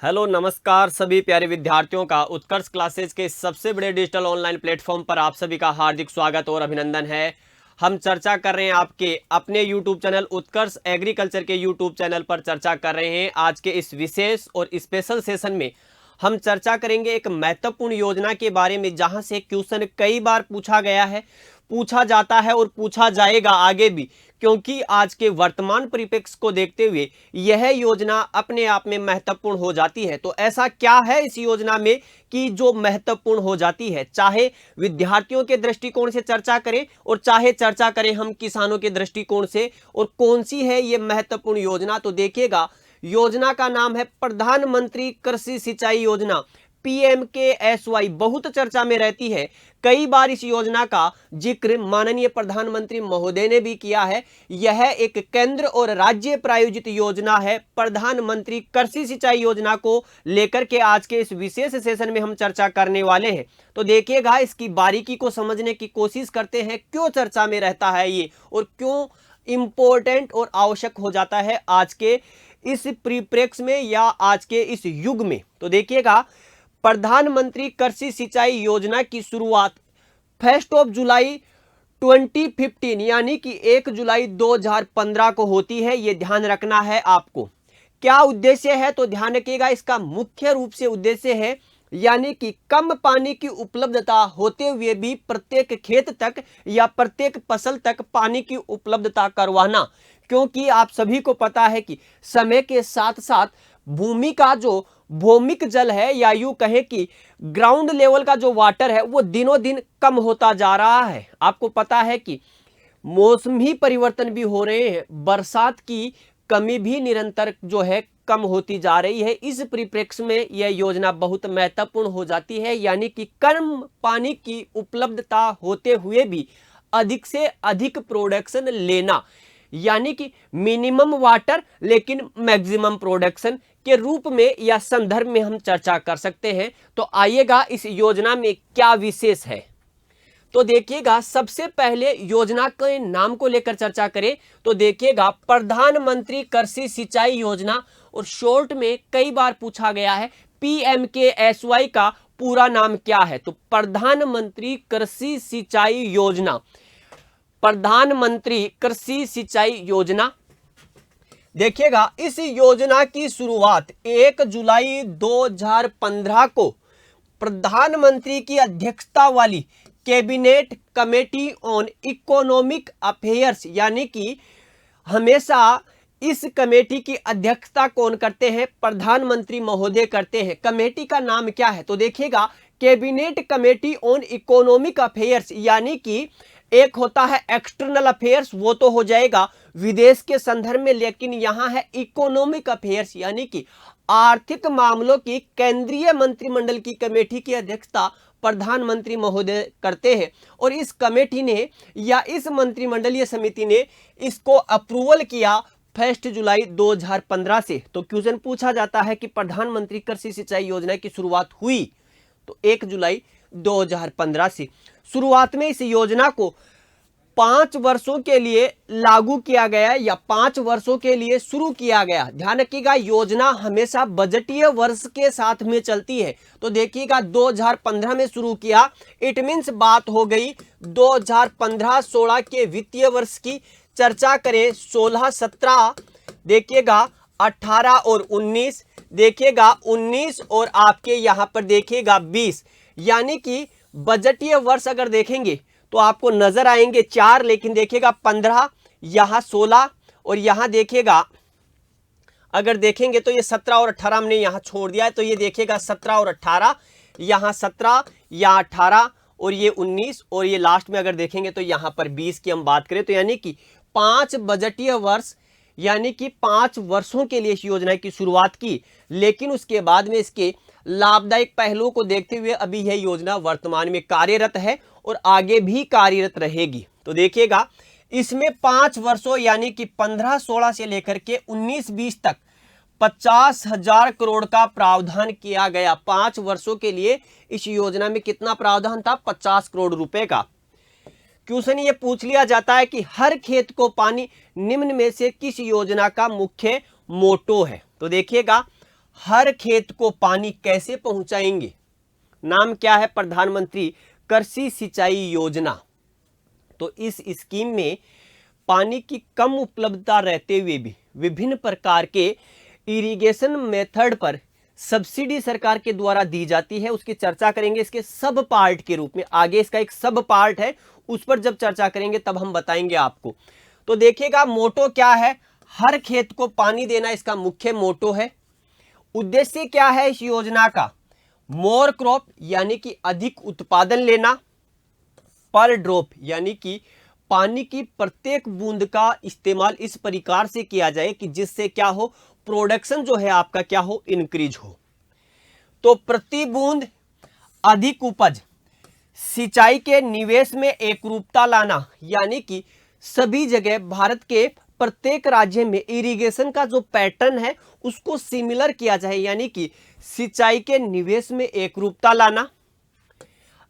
Hello नमस्कार सभी प्यारे विद्यार्थियों का उत्कर्ष क्लासेज के सबसे बड़े डिजिटल ऑनलाइन प्लेटफॉर्म पर आप सभी का हार्दिक स्वागत और अभिनंदन है। हम चर्चा कर रहे हैं आपके अपने YouTube चैनल उत्कर्ष एग्रीकल्चर के YouTube चैनल पर चर्चा कर रहे हैं। आज के इस विशेष और स्पेशल सेशन में हम चर्चा करेंगे एक महत्वपूर्ण योजना के बारे में, जहां से क्वेश्चन कई बार पूछा गया है, पूछा जाता है और पूछा जाएगा आगे भी, क्योंकि आज के वर्तमान परिप्रेक्ष्य को देखते हुए यह योजना अपने आप में महत्वपूर्ण हो जाती है। तो ऐसा क्या है इस योजना में कि जो महत्वपूर्ण हो जाती है, चाहे विद्यार्थियों के दृष्टिकोण से चर्चा करें और चाहे चर्चा करें हम किसानों के दृष्टिकोण से, और कौन सी है ये महत्वपूर्ण योजना। तो देखिएगा, योजना का नाम है प्रधानमंत्री कृषि सिंचाई योजना, PMKSY। बहुत चर्चा में रहती है, कई बार इस योजना का जिक्र माननीय प्रधानमंत्री महोदय ने भी किया है। यह एक केंद्र और राज्य प्रायोजित योजना है। प्रधानमंत्री कृषि सिंचाई योजना को लेकर के आज के इस विशेष सेशन में हम चर्चा करने वाले हैं। तो देखिएगा, इसकी बारीकी को समझने की कोशिश करते हैं, क्यों चर्चा में रहता है ये और क्यों इंपॉर्टेंट और आवश्यक हो जाता है आज के इस परिप्रेक्ष्य में या आज के इस युग में। तो देखिएगा, प्रधानमंत्री कृषि सिंचाई योजना की शुरुआत 1 जुलाई 2015 यानी कि 1 जुलाई 2015 को होती है। यह ध्यान रखना है आपको। क्या उद्देश्य है तो ध्यान रखिएगा, इसका मुख्य रूप से उद्देश्य है यानी कि कम पानी की उपलब्धता होते हुए भी प्रत्येक खेत तक या प्रत्येक फसल तक पानी की उपलब्धता करवाना। क्योंकि आप सभी को पता है कि समय के साथ साथ भूमि का जो भौमिक जल है या यूं कहें कि ग्राउंड लेवल का जो वाटर है वो दिनों दिन कम होता जा रहा है। आपको पता है कि मौसमी परिवर्तन भी हो रहे हैं, बरसात की कमी भी निरंतर जो है कम होती जा रही है। इस परिप्रेक्ष्य में यह योजना बहुत महत्वपूर्ण हो जाती है, यानी कि कम पानी की उपलब्धता होते हुए भी अधिक से अधिक प्रोडक्शन लेना, यानी कि मिनिमम वाटर लेकिन मैक्सिमम प्रोडक्शन के रूप में या संदर्भ में हम चर्चा कर सकते हैं। तो आइएगा, इस योजना में क्या विशेष है। तो देखिएगा, सबसे पहले योजना के नाम को लेकर चर्चा करें तो देखिएगा, प्रधानमंत्री कृषि सिंचाई योजना, और शॉर्ट में कई बार पूछा गया है PMKSY का पूरा नाम क्या है। तो प्रधानमंत्री कृषि सिंचाई योजना, प्रधानमंत्री कृषि सिंचाई योजना। देखिएगा, इस योजना की शुरुआत 1 जुलाई 2015 को प्रधानमंत्री की अध्यक्षता वाली cabinet committee on economic affairs, यानी कि हमेशा इस कमेटी की अध्यक्षता कौन करते हैं, प्रधानमंत्री महोदय करते हैं। कमेटी का नाम क्या है तो देखिएगा, cabinet committee on economic affairs, यानी कि एक होता है एक्सटर्नल अफेयर्स, वो तो हो जाएगा विदेश के संदर्भ में, लेकिन यहां है इकोनॉमिक अफेयर्स यानी कि आर्थिक मामलों की केंद्रीय मंत्रिमंडल की कमेटी की अध्यक्षता प्रधानमंत्री महोदय करते हैं। और इस कमेटी ने या इस मंत्रिमंडलीय समिति ने इसको अप्रूवल किया 1 जुलाई 2015 से। तो क्वेश्चन पूछा जाता है कि प्रधानमंत्री कृषि सिंचाई योजना की शुरुआत हुई तो 1 जुलाई 2015 से। शुरुआत में इस योजना को 5 वर्षों के लिए लागू किया गया या 5 वर्षों के लिए शुरू किया गया। ध्यान रखिएगा, योजना हमेशा बजटीय वर्ष के साथ में चलती है। तो देखिएगा, 2015 में शुरू किया, इट मीन्स बात हो गई 2015-16 के वित्तीय वर्ष की। चर्चा करें 16-17, देखिएगा 18 और 19, देखिएगा 19 और आपके यहां पर देखिएगा 20, यानी कि बजटीय वर्ष अगर देखेंगे तो आपको नजर आएंगे 4, लेकिन देखिएगा 15, यहां 16 और यहां देखिएगा अगर देखेंगे तो ये 17 और 18 हमने यहां छोड़ दिया है। तो ये देखिएगा 17 और 18, यहां 17, यहां 18 और ये 19, और ये लास्ट में अगर देखेंगे तो यहां पर 20 की हम बात करें तो यानी कि 5 बजटीय वर्ष, यानी कि 5 वर्षों के लिए इस योजना की शुरुआत की। लेकिन उसके बाद में इसके लाभदायक पहलुओं को देखते हुए अभी यह योजना वर्तमान में कार्यरत है और आगे भी कार्यरत रहेगी। तो देखिएगा, इसमें 5 वर्षों यानी कि 15-16 से लेकर के 19-20 तक 50,000 करोड़ का प्रावधान किया गया। 5 वर्षों के लिए इस योजना में कितना प्रावधान था, 50 करोड़ रुपए का। क्वेश्चन ये पूछ लिया जाता है कि हर खेत को पानी निम्न में से किस योजना का मुख्य मोटो है। तो देखिएगा, हर खेत को पानी कैसे पहुंचाएंगे? नाम क्या है? प्रधानमंत्री कृषि सिंचाई योजना। तो इस स्कीम में पानी की कम उपलब्धता रहते हुए भी विभिन्न प्रकार के इरिगेशन मेथड पर सब्सिडी सरकार के द्वारा दी जाती है। उसकी चर्चा करेंगे इसके सब पार्ट के रूप में। आगे इसका एक सब पार्ट है, उस पर जब चर्चा करेंगे तब हम बताएंगे आपको। तो देखिएगा मोटो क्या है? हर खेत को पानी देना इसका मुख्य मोटो है। उद्देश्य क्या है इस योजना का? मोर क्रॉप यानी कि अधिक उत्पादन लेना, पर ड्रॉप यानी कि पानी की प्रत्येक बूंद का इस्तेमाल इस प्रकार से किया जाए कि जिससे क्या हो, प्रोडक्शन जो है आपका क्या हो, इंक्रीज हो। तो प्रति बूंद अधिक उपज, सिंचाई के निवेश में एकरूपता लाना, यानी कि सभी जगह भारत के प्रत्येक राज्य में इरिगेशन का जो पैटर्न है उसको सिमिलर किया जाए, यानी कि सिंचाई के निवेश में एकरूपता लाना।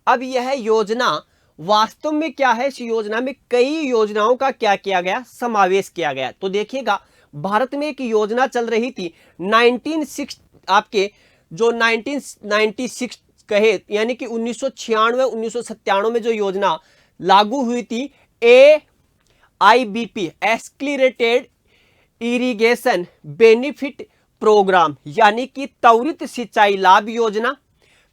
अब यह योजना वास्तव में क्या है? इस योजना में कई योजनाओं का क्या किया गया? समावेश किया गया। तो देखिएगा भारत में एक योजना चल रही थी 1996 कहे, यानी कि 1996-1997 में जो योजना लागू हुई थी, AIBP accelerated irrigation benefit programme, यानी कि त्वरित सिंचाई लाभ योजना।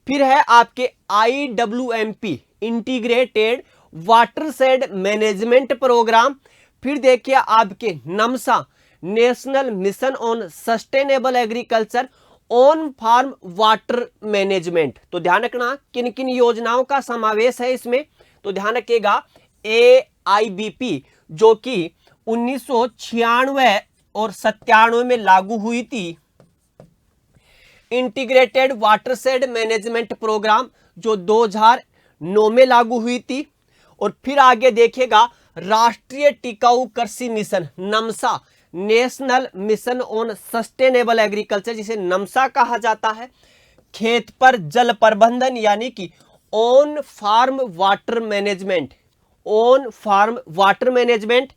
फिर है आपके IWMP integrated watershed management programme. फिर देखिए आपके नमसा national mission on sustainable agriculture on farm water management. तो ध्यान रखना किन किन योजनाओं का समावेश है इसमें। तो ध्यान रखिएगा AIBP जो कि 1996 और 97 में लागू हुई थी, इंटीग्रेटेड वाटरशेड मैनेजमेंट प्रोग्राम जो 2009 में लागू हुई थी। और फिर आगे देखिएगा राष्ट्रीय टिकाऊ कृषि मिशन नमसा national mission on sustainable agriculture, जिसे नमसा कहा जाता है। खेत पर जल प्रबंधन यानी कि on farm water management, on farm water management,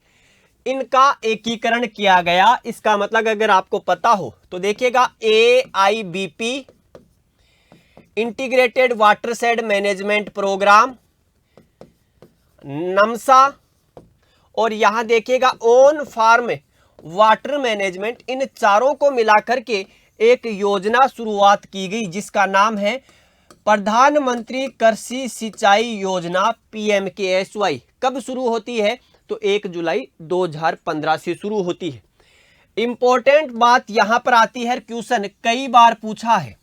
इनका एकीकरण किया गया। इसका मतलब अगर आपको पता हो तो देखिएगा AIBP integrated watershed management programme, नमसा, और यहां देखिएगा ऑन फार्म वाटर मैनेजमेंट, इन चारों को मिलाकर के एक योजना शुरुआत की गई जिसका नाम है प्रधानमंत्री कृषि सिंचाई योजना PMKSY। कब शुरू होती है? तो 1 जुलाई 2015 से शुरू होती है। इंपॉर्टेंट बात यहां पर आती है, क्वेश्चन कई बार पूछा है,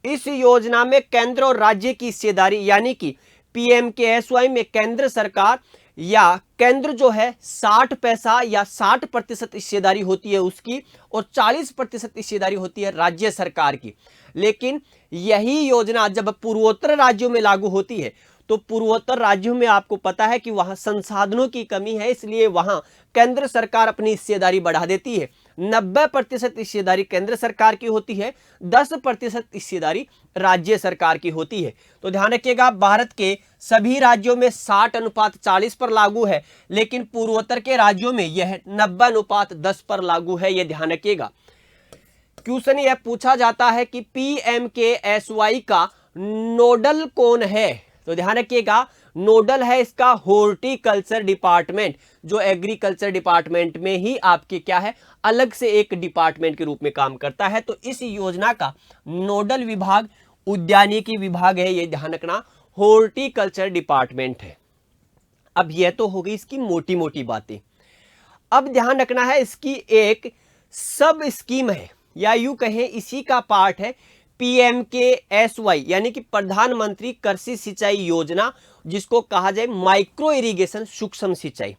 इस योजना में केंद्र और राज्य की हिस्सेदारी, यानी कि PMKSY में केंद्र सरकार या केंद्र जो है 60 पैसा या 60% हिस्सेदारी होती है उसकी, और 40% हिस्सेदारी होती है राज्य सरकार की। लेकिन यही योजना जब पूर्वोत्तर राज्यों में लागू होती है तो पूर्वोत्तर राज्यों में आपको पता है कि वहां संसाधनों की कमी है, इसलिए वहां केंद्र सरकार अपनी हिस्सेदारी बढ़ा देती है। 90% हिस्सेदारी केंद्र सरकार की होती है, 10% हिस्सेदारी राज्य सरकार की होती है। तो ध्यान रखिएगा भारत के सभी राज्यों में 60:40 पर लागू है, लेकिन पूर्वोत्तर के राज्यों में यह 90:10 पर लागू है, यह ध्यान रखिएगा। क्वेश्चन यह पूछा जाता है कि PMKSY का नोडल कौन है? तो ध्यान रखिएगा नोडल है इसका हॉर्टिकल्चर डिपार्टमेंट, जो एग्रीकल्चर डिपार्टमेंट में ही आपके क्या है, अलग से एक डिपार्टमेंट के रूप में काम करता है। तो इस योजना का नोडल विभाग उद्यानिकी विभाग है, ये ध्यान रखना, हॉर्टिकल्चर डिपार्टमेंट है। अब यह तो हो गई इसकी मोटी मोटी बातें। अब ध्यान रखना है इसकी एक सब स्कीम है, या यूं कहें इसी का पार्ट है PMKSY, यानी कि प्रधानमंत्री कृषि सिंचाई योजना, जिसको कहा जाए माइक्रो इरिगेशन सूक्ष्म सिंचाई।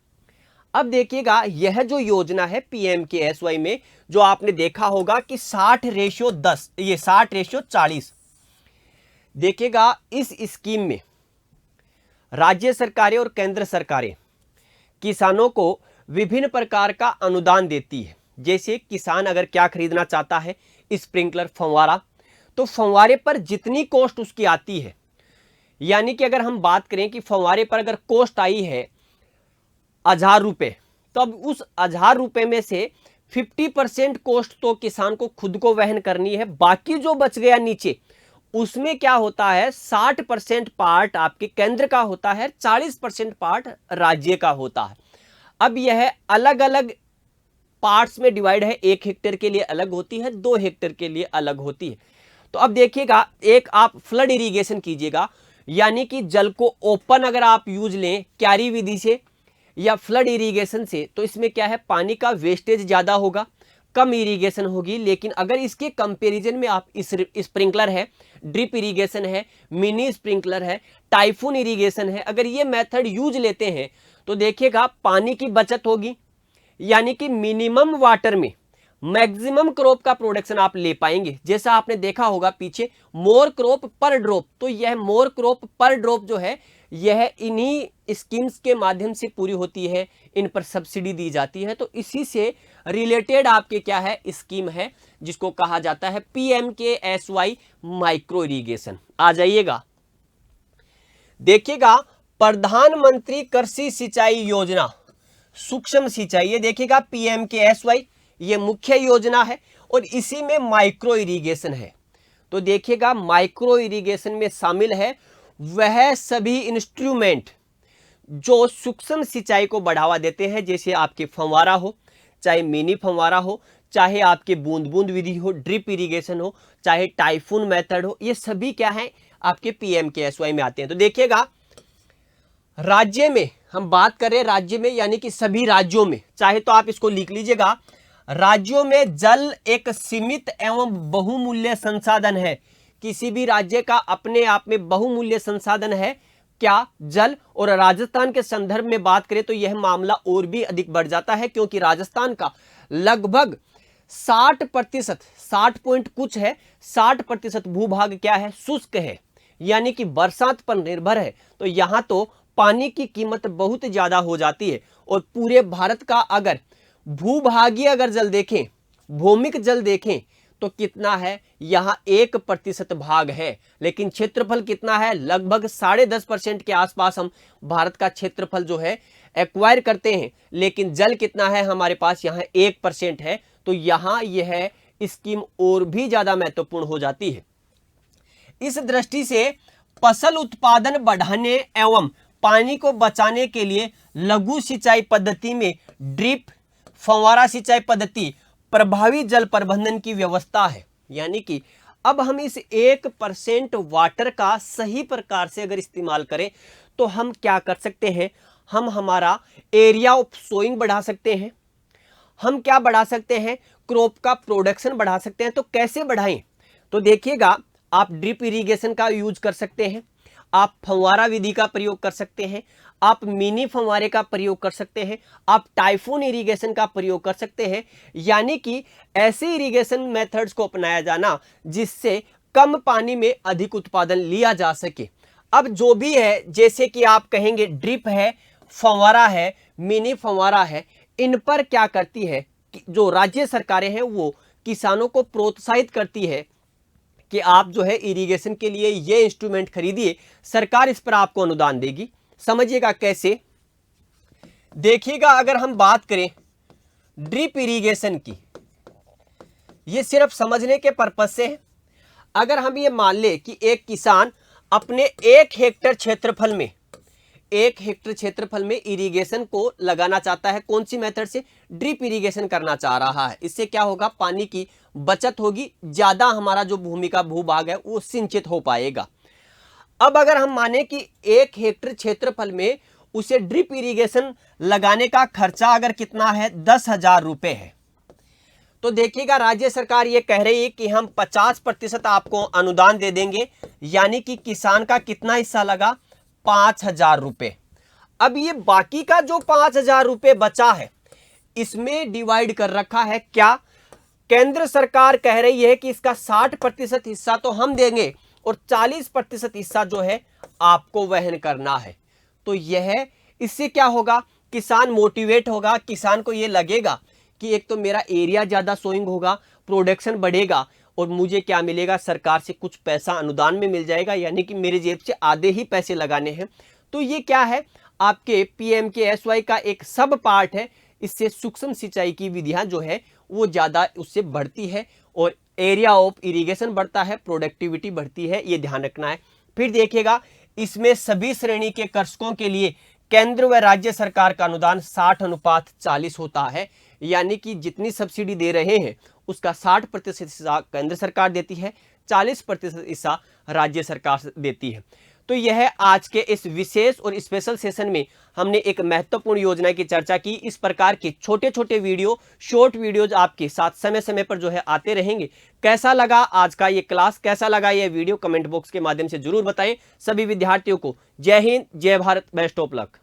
अब देखिएगा यह जो योजना है PMKSY में, जो आपने देखा होगा कि 60:10, ये 60:40। देखिएगा इस स्कीम में राज्य सरकारें और केंद्र सरकारें किसानों को विभिन्न प्रकार का अनुदान देती है। जैसे किसान अगर क्या खरीदना चाहता है, स्प्रिंकलर, फंवारा, तो फंवारे पर जितनी कॉस्ट उसकी आती है, यानी कि अगर हम बात करें कि फंवारे पर अगर कॉस्ट आई है 1000 रुपये, तो अब उस 1000 रुपये में से 50% कॉस्ट तो किसान को खुद को वहन करनी है, बाकी जो बच गया नीचे उसमें क्या होता है 60% पार्ट आपके केंद्र का होता है, 40% पार्ट राज्य का होता है। अब यह अलग अलग पार्ट्स में डिवाइड है, 1 हेक्टेयर के लिए अलग होती है, 2 हेक्टेयर के लिए अलग होती है। तो अब देखिएगा, एक आप फ्लड इरिगेशन कीजिएगा, यानी कि जल को ओपन अगर आप यूज लें क्यारी विधि से या फ्लड इरिगेशन से, तो इसमें क्या है पानी का वेस्टेज ज्यादा होगा, कम इरिगेशन होगी। लेकिन अगर इसके कंपैरिजन में आप स्प्रिंकलर है, ड्रिप इरिगेशन है, मिनी स्प्रिंकलर है, टाइफून इरिगेशन है, अगर ये मेथड यूज लेते हैं तो देखिएगा पानी की बचत होगी, यानी कि मिनिमम वाटर में मैक्सिमम क्रॉप का प्रोडक्शन आप ले पाएंगे। जैसा आपने देखा होगा पीछे मोर क्रॉप पर ड्रॉप, तो यह मोर क्रॉप पर ड्रॉप जो है यह इन्हीं स्कीम्स के माध्यम से पूरी होती है, इन पर सब्सिडी दी जाती है। तो इसी से रिलेटेड आपके क्या है स्कीम है जिसको कहा जाता है PMKSY माइक्रो इरिगेशन। आ जाइएगा, देखिएगा प्रधानमंत्री कृषि सिंचाई योजना सूक्ष्म सिंचाई, ये देखिएगा PMKSY ये मुख्य योजना है और इसी में माइक्रो इरिगेशन है। तो देखिएगा माइक्रो इरिगेशन में शामिल है वह सभी इंस्ट्रूमेंट जो सूक्ष्म सिंचाई को बढ़ावा देते हैं, जैसे आपके फंवारा हो, चाहे मिनी फंवारा हो, चाहे आपके बूंद बूंद विधि हो, ड्रिप इरिगेशन हो, चाहे टाइफून मेथड हो, ये सभी क्या है आपके PMKSY में आते हैं। तो देखिएगा राज्य में हम बात करें, राज्य में यानी कि सभी राज्यों में, चाहे तो आप इसको लिख लीजिएगा, राज्यों में जल एक सीमित एवं बहुमूल्य संसाधन है। किसी भी राज्य का अपने आप में बहुमूल्य संसाधन है क्या, जल। और राजस्थान के संदर्भ में बात करें तो यह मामला और भी अधिक बढ़ जाता है, क्योंकि राजस्थान का लगभग 60%, 60 पॉइंट कुछ है, 60% भूभाग क्या है शुष्क है, यानी कि बरसात पर निर्भर है। तो यहां तो पानी की कीमत बहुत ज्यादा हो जाती है। और पूरे भारत का अगर भूभागीय अगर जल देखें, भौमिक जल देखें तो कितना है, यहां 1% भाग है, लेकिन क्षेत्रफल कितना है, लगभग 10.5% के आसपास हम भारत का क्षेत्रफल जो है एक्वायर करते हैं, लेकिन जल कितना है हमारे पास, यहां 1% है। तो यहां यह स्कीम और भी ज्यादा महत्वपूर्ण हो जाती है। इस दृष्टि से फसल उत्पादन बढ़ाने एवं पानी को बचाने के लिए लघु सिंचाई पद्धति में ड्रिप फंवारा सिंचाई पद्धति प्रभावी जल प्रबंधन की व्यवस्था है। यानी कि अब हम इस 1% वाटर का सही प्रकार से अगर इस्तेमाल करें तो हम क्या कर सकते हैं, हम हमारा एरिया ऑफ सोइंग बढ़ा सकते हैं, हम क्या बढ़ा सकते हैं, क्रॉप का प्रोडक्शन बढ़ा सकते हैं। तो कैसे बढ़ाएं, तो देखिएगा आप ड्रिप इरिगेशन का यूज कर सकते हैं, आप फंवारा विधि का प्रयोग कर सकते हैं, आप मिनी फंवारे का प्रयोग कर सकते हैं, आप टाइफून इरिगेशन का प्रयोग कर सकते हैं। यानी कि ऐसे इरिगेशन मेथड्स को अपनाया जाना जिससे कम पानी में अधिक उत्पादन लिया जा सके। अब जो भी है, जैसे कि आप कहेंगे ड्रिप है, फंवारा है, मिनी फंवारा है, इन पर क्या करती है कि जो राज्य सरकारें हैं वो किसानों को प्रोत्साहित करती है कि आप जो है इरिगेशन के लिए ये इंस्ट्रूमेंट खरीदिए, सरकार इस पर आपको अनुदान देगी। समझिएगा कैसे, देखिएगा अगर हम बात करें ड्रिप इरिगेशन की, ये सिर्फ समझने के पर्पज से है। अगर हम ये मान ले कि एक किसान अपने 1 हेक्टेयर क्षेत्रफल में, 1 हेक्टेयर क्षेत्रफल में इरिगेशन को लगाना चाहता है, कौन सी मेथड से, ड्रिप इरिगेशन करना चाह रहा है। इससे क्या होगा, पानी की बचत होगी, ज्यादा हमारा जो भूमि का भूभाग है वो सिंचित हो पाएगा। अब अगर हम माने कि 1 हेक्टेयर क्षेत्रफल में उसे ड्रिप इरिगेशन लगाने का खर्चा अगर कितना है, 10,000 रुपए है, तो देखिएगा राज्य सरकार ये कह रही है कि हम 50% आपको अनुदान दे देंगे, यानी कि किसान का कितना हिस्सा लगा, 5,000 रुपए। अब ये बाकी का जो 5,000 रुपए बचा है इसमें डिवाइड कर रखा है क्या, केंद्र सरकार कह रही है कि इसका 60% हिस्सा तो हम देंगे और 40% हिस्सा जो है आपको वहन करना है। तो यह इससे क्या होगा, किसान मोटिवेट होगा, किसान को यह लगेगा कि एक तो मेरा एरिया ज्यादा सोइंग होगा, प्रोडक्शन बढ़ेगा और मुझे क्या मिलेगा, सरकार से कुछ पैसा अनुदान में मिल जाएगा, यानी कि मेरे जेब से आधे ही पैसे लगाने हैं। तो ये क्या है, आपके PMKSY का एक सब पार्ट है। इससे सूक्ष्म सिंचाई की विधियां जो है वो ज़्यादा उससे बढ़ती है और एरिया ऑफ इरिगेशन बढ़ता है, प्रोडक्टिविटी बढ़ती है, ये ध्यान रखना है। फिर देखिएगा, इसमें सभी श्रेणी के कृषकों के लिए केंद्र व राज्य सरकार का अनुदान 60:40 होता है, यानी कि जितनी सब्सिडी दे रहे हैं उसका 60% हिस्सा केंद्र सरकार देती है, 40% हिस्सा राज्य सरकार देती है। तो यह आज के इस विशेष और स्पेशल सेशन में हमने एक महत्वपूर्ण योजना की चर्चा की। इस प्रकार के छोटे छोटे वीडियो, शॉर्ट वीडियोज आपके साथ समय समय पर जो है आते रहेंगे। कैसा लगा आज का ये क्लास, कैसा लगा ये वीडियो, कमेंट बॉक्स के माध्यम से जरूर बताएं। सभी विद्यार्थियों को जय हिंद, जय भारत, बेस्ट ऑफ लक।